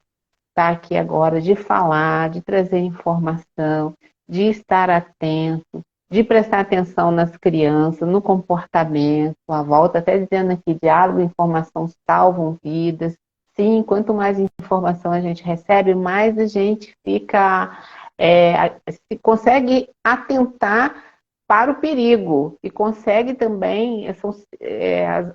aqui agora, de falar, de trazer informação, de estar atento, de prestar atenção nas crianças, no comportamento. A volta até dizendo aqui, diálogo e informação salvam vidas. Sim, quanto mais informação a gente recebe, mais a gente fica, se consegue atentar para o perigo e consegue também,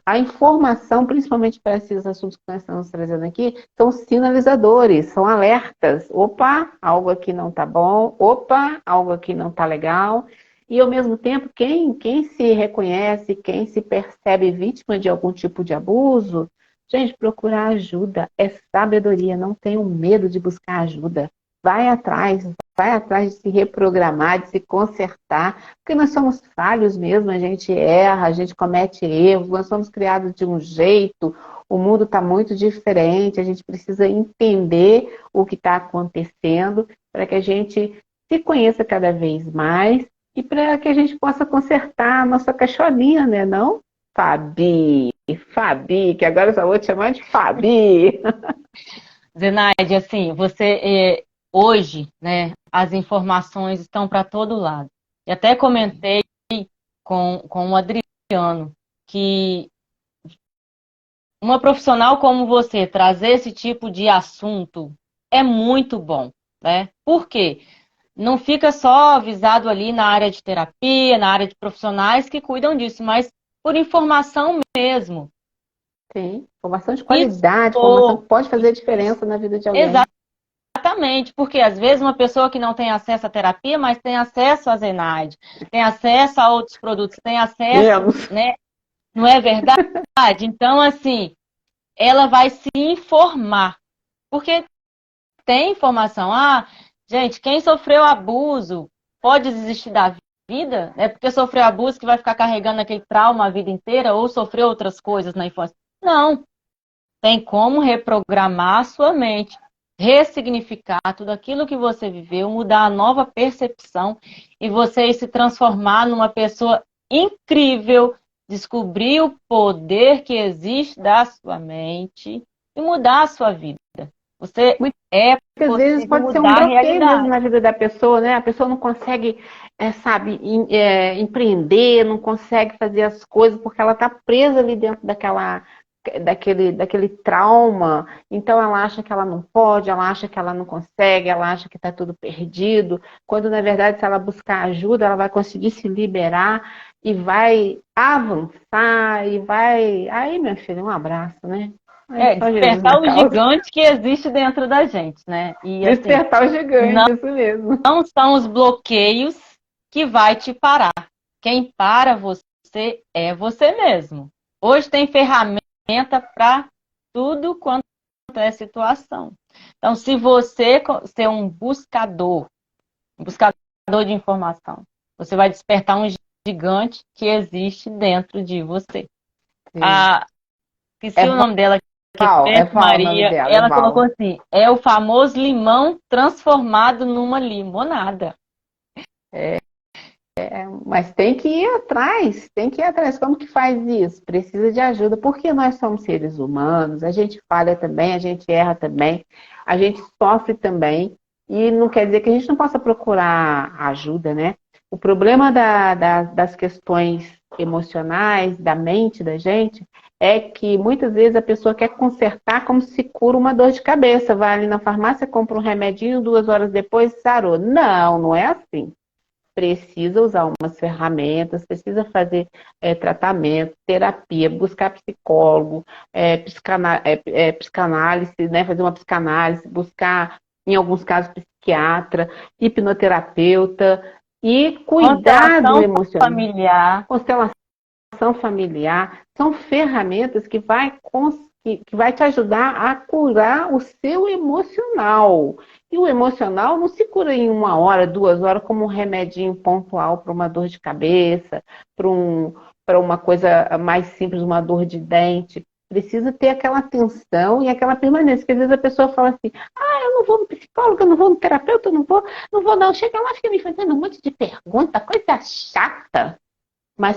a informação, principalmente para esses assuntos que nós estamos trazendo aqui, são sinalizadores, são alertas. Opa, algo aqui não está bom, opa, algo aqui não está legal. E, ao mesmo tempo, quem se reconhece, quem se percebe vítima de algum tipo de abuso, gente, procurar ajuda é sabedoria, não tenham medo de buscar ajuda. Vai atrás de se reprogramar, de se consertar, porque nós somos falhos mesmo, a gente erra, a gente comete erros, nós somos criados de um jeito, o mundo está muito diferente, a gente precisa entender o que está acontecendo para que a gente se conheça cada vez mais e para que a gente possa consertar a nossa caixolinha, né, não? Fabi, que agora eu só vou te chamar de Fabi. Zenaide, assim, você hoje, né, as informações estão para todo lado. E até comentei com o Adriano que uma profissional como você trazer esse tipo de assunto é muito bom, né? Por quê? Não fica só avisado ali na área de terapia, na área de profissionais que cuidam disso, mas por informação mesmo. Sim, informação de qualidade, informação que pode fazer diferença na vida de alguém. Exatamente, porque às vezes uma pessoa que não tem acesso à terapia, mas tem acesso à Zenaide, tem acesso a outros produtos, tem acesso, né? Não é verdade? Então, assim, ela vai se informar, porque tem informação. Ah, gente, quem sofreu abuso pode desistir da vida? É porque sofreu abuso que vai ficar carregando aquele trauma a vida inteira ou sofreu outras coisas na infância? Não. Tem como reprogramar a sua mente, ressignificar tudo aquilo que você viveu, mudar a nova percepção e você se transformar numa pessoa incrível, descobrir o poder que existe da sua mente e mudar a sua vida. Você Muitas vezes pode ser um bloqueio mesmo na vida da pessoa, né? A pessoa não consegue, sabe, empreender, não consegue fazer as coisas porque ela está presa ali dentro daquele trauma. Então ela acha que ela não pode, ela acha que ela não consegue, ela acha que está tudo perdido. Quando na verdade, se ela buscar ajuda, ela vai conseguir se liberar e vai avançar e vai. Aí, minha filha, um abraço, né? Despertar o gigante que existe dentro da gente, né? E, despertar o gigante, isso mesmo. Não são os bloqueios que vai te parar. Quem para você é você mesmo. Hoje tem ferramenta para tudo quanto é situação. Então, se você ser um buscador de informação, você vai despertar um gigante que existe dentro de você. Esqueci o nome dela. Maria, ela colocou assim, é o famoso limão transformado numa limonada. Mas tem que ir atrás, Como que faz isso? Precisa de ajuda, porque nós somos seres humanos, a gente falha também, a gente erra também, a gente sofre também, e não quer dizer que a gente não possa procurar ajuda, né? O problema das questões emocionais, da mente da gente, é que muitas vezes a pessoa quer consertar como se cura uma dor de cabeça. Vai ali na farmácia, compra um remedinho, 2 horas depois sarou. Não, não é assim. Precisa usar umas ferramentas, precisa fazer tratamento, terapia, buscar psicólogo, psicanálise, né? Fazer uma psicanálise, buscar, em alguns casos, psiquiatra, hipnoterapeuta e cuidado emocional. Constelação familiar, são ferramentas que vai te ajudar a curar o seu emocional. E o emocional não se cura em 1 hora, 2 horas, como um remedinho pontual para uma dor de cabeça, para uma coisa mais simples, uma dor de dente. Precisa ter aquela atenção e aquela permanência. Porque às vezes a pessoa fala assim, eu não vou no psicólogo, eu não vou no terapeuta, eu não vou não. Chega lá, fica me fazendo um monte de pergunta, coisa chata. Mas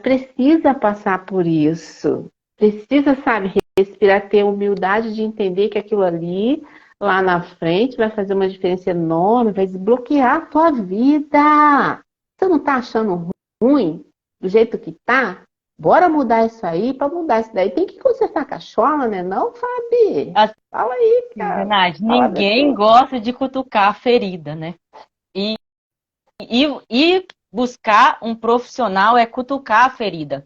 precisa passar por isso. precisa, sabe, respirar, ter humildade de entender que aquilo ali, lá na frente, vai fazer uma diferença enorme, vai desbloquear a tua vida. Você não tá achando ruim do jeito que tá? Bora mudar isso aí, para mudar isso daí. Tem que consertar a cachola, né? Não, Fabi? Assim, Fala aí, cara. Renate, Fala a ninguém pessoa. gosta de cutucar a ferida, né? E, e buscar um profissional é cutucar a ferida.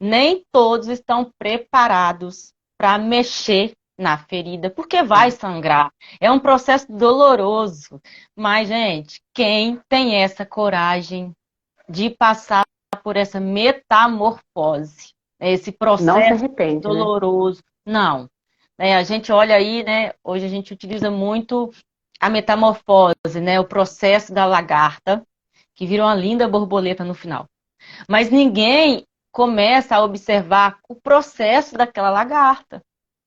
Nem todos estão preparados para mexer na ferida, porque vai sangrar. É um processo doloroso. Mas, gente, quem tem essa coragem de passar por essa metamorfose, né, esse Não se processo arrepende, né? doloroso? Não. A gente olha aí, né? Hoje a gente utiliza muito a metamorfose, né? O processo da lagarta, que vira uma linda borboleta no final. Mas ninguém começa a observar o processo daquela lagarta.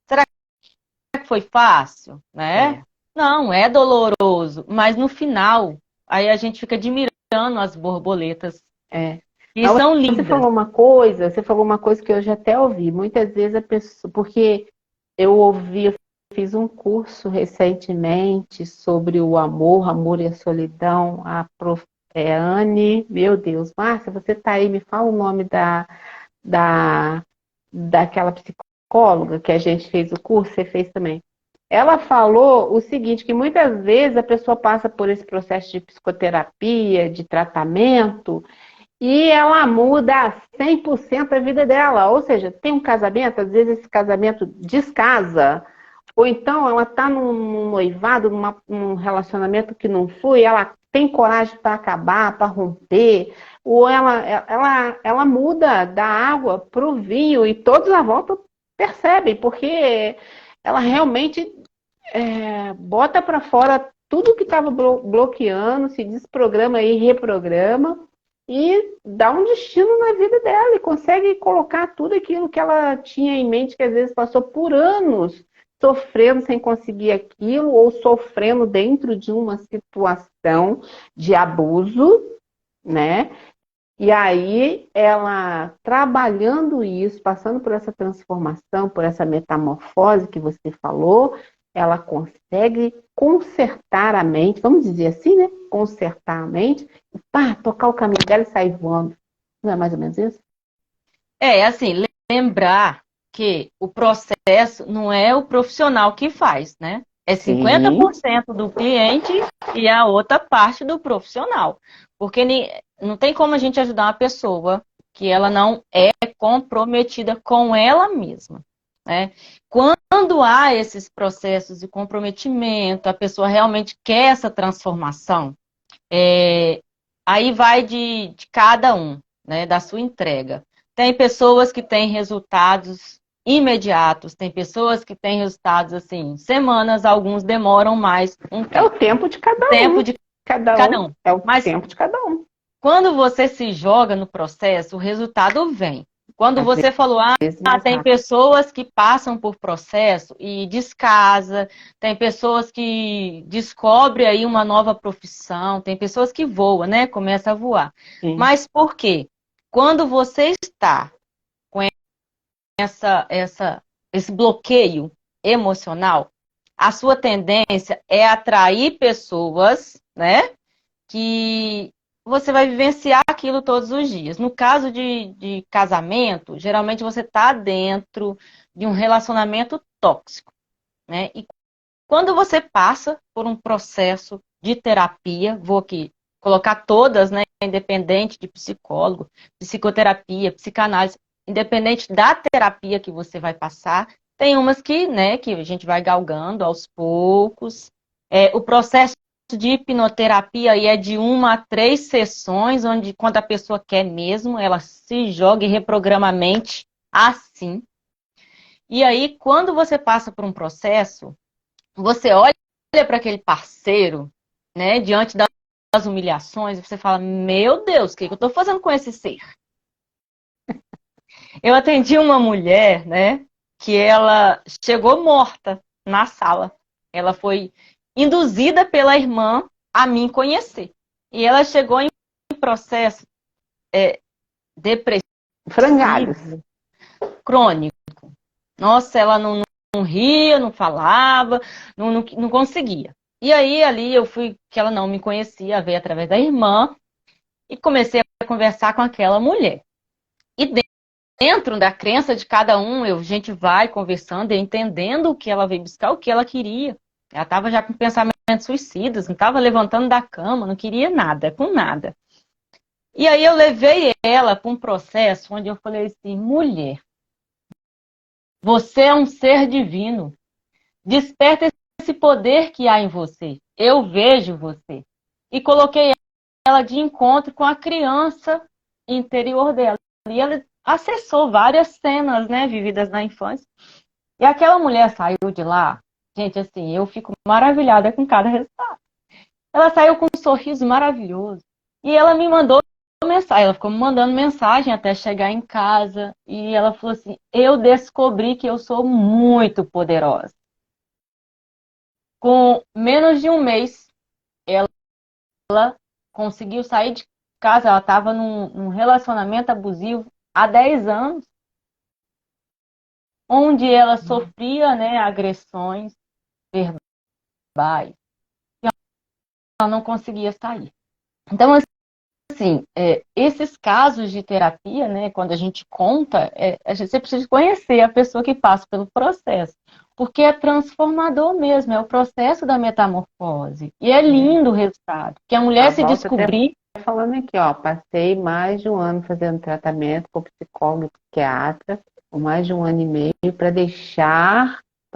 Será que foi fácil, né? É. Não, é doloroso, mas no final, aí a gente fica admirando as borboletas, É. que Mas são você lindas. falou uma coisa que eu já até ouvi. Muitas vezes a pessoa, porque eu fiz um curso recentemente sobre o amor e a solidão. A prof, Anne, meu Deus, Márcia, você tá aí, me fala o nome da, daquela psicóloga que a gente fez o curso, você fez também. Ela falou o seguinte, que muitas vezes a pessoa passa por esse processo de psicoterapia, de tratamento, e ela muda 100% a vida dela. Ou seja, tem um casamento, às vezes esse casamento descasa, ou então ela está num noivado, num relacionamento que não flui, ela tem coragem para acabar, para romper, ou ela muda da água para o vinho e todos à volta percebem, porque ela realmente bota para fora tudo que estava bloqueando, se desprograma e reprograma e dá um destino na vida dela e consegue colocar tudo aquilo que ela tinha em mente, que às vezes passou por anos sofrendo sem conseguir aquilo ou sofrendo dentro de uma situação de abuso, né? E aí ela trabalhando isso, passando por essa transformação, por essa metamorfose que você falou, ela consegue consertar a mente, vamos dizer assim, né? Consertar a mente, e pá, tocar o caminho dela e sair voando. Não é mais ou menos isso? É, assim, lembrar que o processo não é o profissional que faz, né? É Sim, 50% do cliente e a outra parte do profissional. Porque não tem como a gente ajudar uma pessoa que ela não é comprometida com ela mesma, né? Quando há esses processos de comprometimento, a pessoa realmente quer essa transformação, aí vai de cada um, né, da sua entrega. Tem pessoas que têm resultados imediatos, tem pessoas que têm resultados assim, semanas, alguns demoram mais um é o tempo. tempo de O cada tempo um. de Cada cada um um. é o Mas tempo de cada um. quando você se joga no processo, o resultado vem. Quando Às você falou, vezes mais tem rápido. pessoas que passam por processo e descasa, tem pessoas que descobrem aí uma nova profissão, tem pessoas que voam, né? Começa a voar. Sim. Mas por quê? Quando você está com esse bloqueio emocional, a sua tendência é atrair pessoas, né? Que você vai vivenciar aquilo todos os dias. No caso de casamento, geralmente você está dentro de um relacionamento tóxico, né? E quando você passa por um processo de terapia, vou aqui colocar todas, né? Independente de psicólogo, psicoterapia, psicanálise, independente da terapia que você vai passar, tem umas que, né, que a gente vai galgando aos poucos. O processo de hipnoterapia aí é de 1 a 3 sessões, onde quando a pessoa quer mesmo, ela se joga e reprograma a mente assim. E aí, quando você passa por um processo, você olha para aquele parceiro, né, diante das humilhações, e você fala, meu Deus, o que eu estou fazendo com esse ser? Eu atendi uma mulher, né, que ela chegou morta na sala. Ela foi induzida pela irmã a mim conhecer. E ela chegou em processo depressivo, Frangalhos. crônico. Nossa, ela não ria, não falava, não conseguia. E aí, ali, eu fui, que ela não me conhecia, veio através da irmã, e comecei a conversar com aquela mulher. E dentro da crença de cada um, a gente vai conversando, eu entendendo o que ela veio buscar, o que ela queria. Ela estava já com pensamentos suicidas, não estava levantando da cama, não queria nada, com nada. E aí eu levei ela para um processo onde eu falei assim, mulher, você é um ser divino. Desperta esse poder que há em você. Eu vejo você. E coloquei ela de encontro com a criança interior dela. E ela acessou várias cenas, né, vividas na infância. E aquela mulher saiu de lá, gente, assim, eu fico maravilhada com cada resultado. Ela saiu com um sorriso maravilhoso. E ela me mandou mensagem, ela ficou me mandando mensagem até chegar em casa. E ela falou assim, eu descobri que eu sou muito poderosa. Com menos de um mês, ela conseguiu sair de casa. Ela estava num relacionamento abusivo há 10 anos, onde ela sofria, né, agressões verbais. E ela não conseguia sair. Então, assim, esses casos de terapia, né, quando a gente conta, você precisa conhecer a pessoa que passa pelo processo. Porque é transformador mesmo, é o processo da metamorfose. E é lindo o resultado. Que a mulher se descobrir. Falando aqui, ó, passei mais de um ano fazendo tratamento com psicólogo e psiquiatra, por mais de um ano e meio, para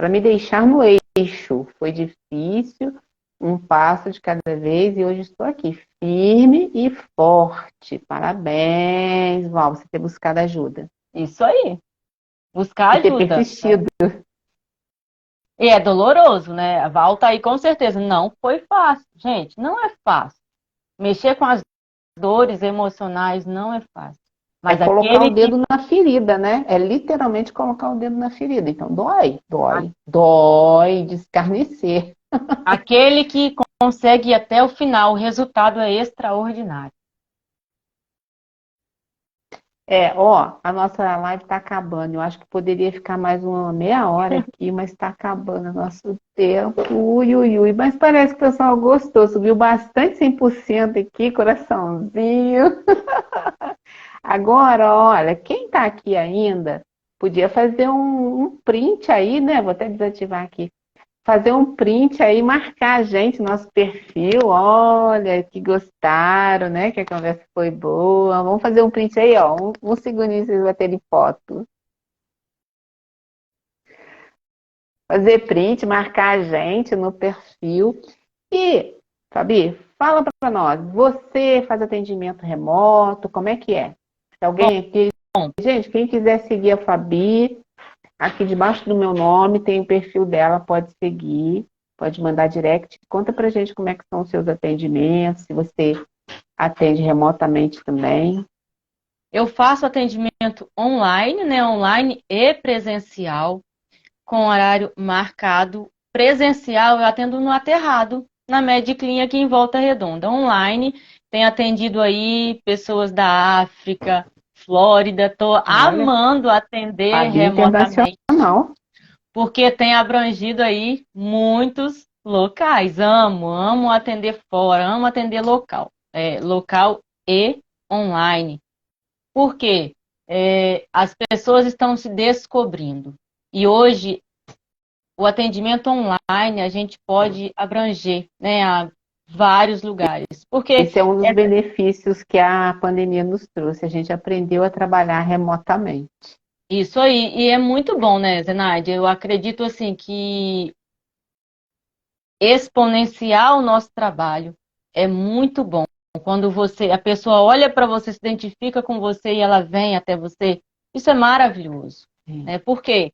me deixar no eixo. Foi difícil, um passo de cada vez, e hoje estou aqui, firme e forte. Parabéns, Val, você ter buscado ajuda. Isso aí. Buscar E ter ajuda. persistido. E é doloroso, né? A Val tá aí com certeza. Não foi fácil. Gente, não é fácil. Mexer com as dores emocionais não é fácil. Mas É colocar o aquele que. dedo na ferida, né? É literalmente colocar o dedo na ferida. Então dói de escarnecer. Aquele que consegue ir até o final, o resultado é extraordinário. A nossa live está acabando. Eu acho que poderia ficar mais uma meia hora aqui, mas está acabando o nosso tempo. Ui, ui, ui. Mas parece que o pessoal gostou. Subiu bastante 100% aqui, coraçãozinho. Agora, olha, quem está aqui ainda, podia fazer um print aí, né? Vou até desativar aqui. Fazer um print aí, marcar a gente, nosso perfil, olha, que gostaram, né? Que a conversa foi boa. Vamos fazer um print aí, ó. Um segundinho vocês baterem foto. Fazer print, marcar a gente no perfil. E, Fabi, fala para nós, você faz atendimento remoto? Como é que é? Se alguém aqui. Gente, quem quiser seguir a Fabi, aqui debaixo do meu nome tem o perfil dela, pode seguir, pode mandar direct. Conta pra gente como é que são os seus atendimentos, se você atende remotamente também. Eu faço atendimento online, né? Online e presencial, com horário marcado. Presencial eu atendo no Aterrado, na Mediclin aqui em Volta Redonda. Online, tenho atendido aí pessoas da África, Flórida. Estou amando atender Fabi remotamente, internacional. porque tem abrangido aí muitos locais. Amo atender fora, amo atender local. Local e online. Por quê? As pessoas estão se descobrindo. E hoje, o atendimento online, a gente pode abranger, né, a vários lugares. Porque Esse é um dos benefícios que a pandemia nos trouxe. A gente aprendeu a trabalhar remotamente. Isso aí, e é muito bom, né, Zenaide? Eu acredito, assim, que exponenciar o nosso trabalho é muito bom. Quando a pessoa olha para você, se identifica com você e ela vem até você, isso é maravilhoso. Né? Por quê?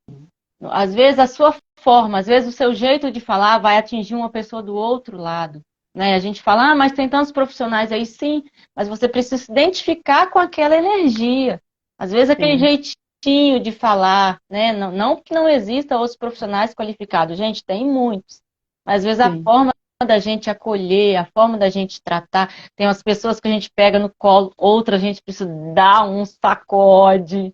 Às vezes a sua forma, às vezes o seu jeito de falar vai atingir uma pessoa do outro lado. Né? A gente fala, mas tem tantos profissionais aí, sim, mas você precisa se identificar com aquela energia. Às vezes aquele jeitinho de falar, né? Não que não exista outros profissionais qualificados, gente, tem muitos. Mas às vezes a forma da gente acolher, a forma da gente tratar, tem umas pessoas que a gente pega no colo, outras a gente precisa dar um sacode.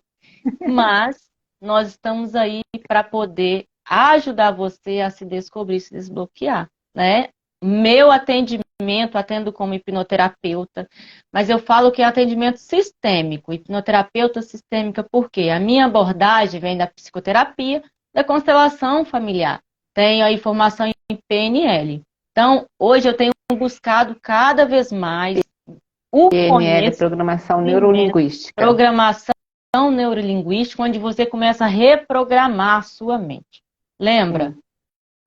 Mas nós estamos aí para poder ajudar você a se descobrir, se desbloquear, né? Meu atendimento, atendo como hipnoterapeuta, mas eu falo que é atendimento sistêmico, hipnoterapeuta sistêmica, porque a minha abordagem vem da psicoterapia, da constelação familiar. Tenho aí formação em PNL. Então, hoje eu tenho buscado cada vez mais o PNL, programação conhecimento, neurolinguística. programação neurolinguística, onde você começa a reprogramar a sua mente. Lembra?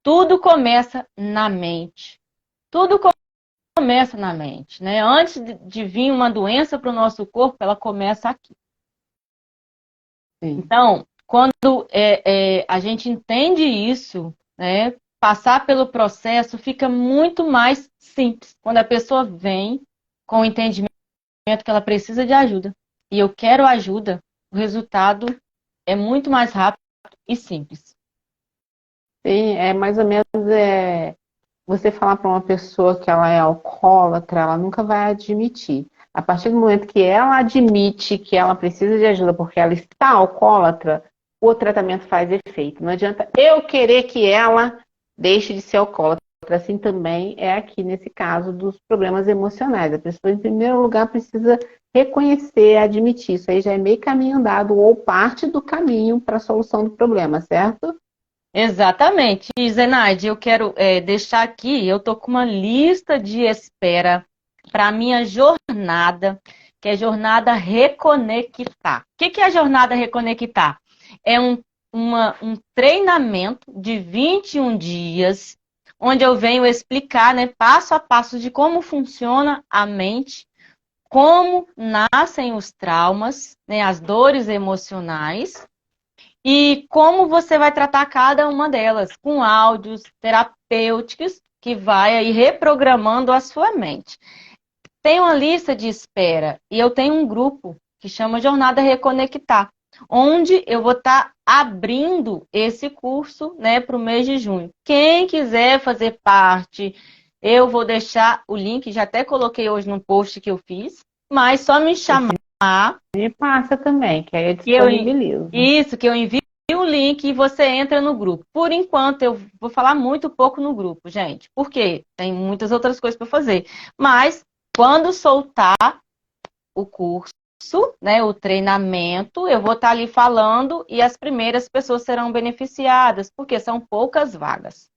Tudo começa na mente. Tudo começa na mente, né? Antes de vir uma doença para o nosso corpo, ela começa aqui. Sim. Então, quando a gente entende isso, né? Passar pelo processo fica muito mais simples. Quando a pessoa vem com o entendimento que ela precisa de ajuda e eu quero ajuda, o resultado é muito mais rápido e simples. Sim, é mais ou menos você falar para uma pessoa que ela é alcoólatra, ela nunca vai admitir. A partir do momento que ela admite que ela precisa de ajuda porque ela está alcoólatra, o tratamento faz efeito. Não adianta eu querer que ela deixe de ser alcoólatra. Assim também é aqui nesse caso dos problemas emocionais. A pessoa, em primeiro lugar, precisa reconhecer, admitir. Isso aí já é meio caminho andado ou parte do caminho para a solução do problema, certo? Exatamente. E, Zenaide, eu quero deixar aqui, eu tô com uma lista de espera para a minha jornada, que é a jornada Reconectar. O que é a jornada Reconectar? É um treinamento de 21 dias, onde eu venho explicar, né, passo a passo de como funciona a mente, como nascem os traumas, né, as dores emocionais, e como você vai tratar cada uma delas, com áudios terapêuticos que vai aí reprogramando a sua mente. Tem uma lista de espera e eu tenho um grupo que chama Jornada Reconectar, onde eu vou estar abrindo esse curso, né, para o mês de junho. Quem quiser fazer parte, eu vou deixar o link, já até coloquei hoje no post que eu fiz, mas só me chamar. Me passa também, que aí eu Que eu, disponibilizo. isso, que eu envio o link e você entra no grupo. Por enquanto, eu vou falar muito pouco no grupo, gente, porque tem muitas outras coisas para fazer. Mas, quando soltar o curso, né, o treinamento, eu vou estar ali falando e as primeiras pessoas serão beneficiadas, porque são poucas vagas,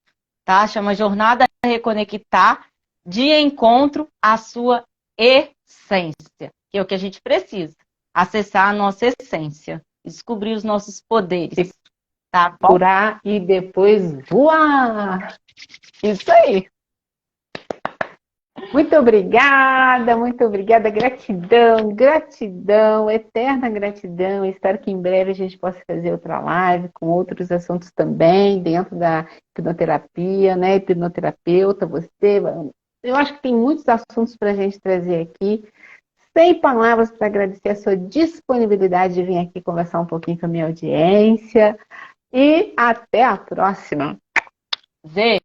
tá? Chama Jornada Reconectar, de encontro à sua essência, que é o que a gente precisa, acessar a nossa essência, descobrir os nossos poderes, tá bom? Curar e depois voar. Isso aí. Muito obrigada, gratidão, gratidão, eterna gratidão. Espero que em breve a gente possa fazer outra live com outros assuntos também, dentro da hipnoterapia, né? Hipnoterapeuta, você. Eu acho que tem muitos assuntos para a gente trazer aqui. Sem palavras para agradecer a sua disponibilidade de vir aqui conversar um pouquinho com a minha audiência. E até a próxima. Zê,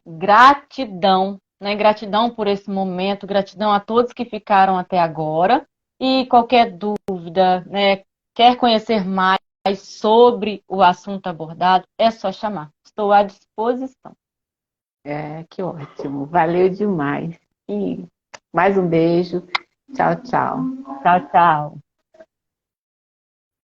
gratidão, né? Gratidão por esse momento, gratidão a todos que ficaram até agora. E qualquer dúvida, né? Quer conhecer mais sobre o assunto abordado, é só chamar. Estou à disposição. Que ótimo. Valeu demais. E mais um beijo. Tchau, tchau. Tchau, tchau.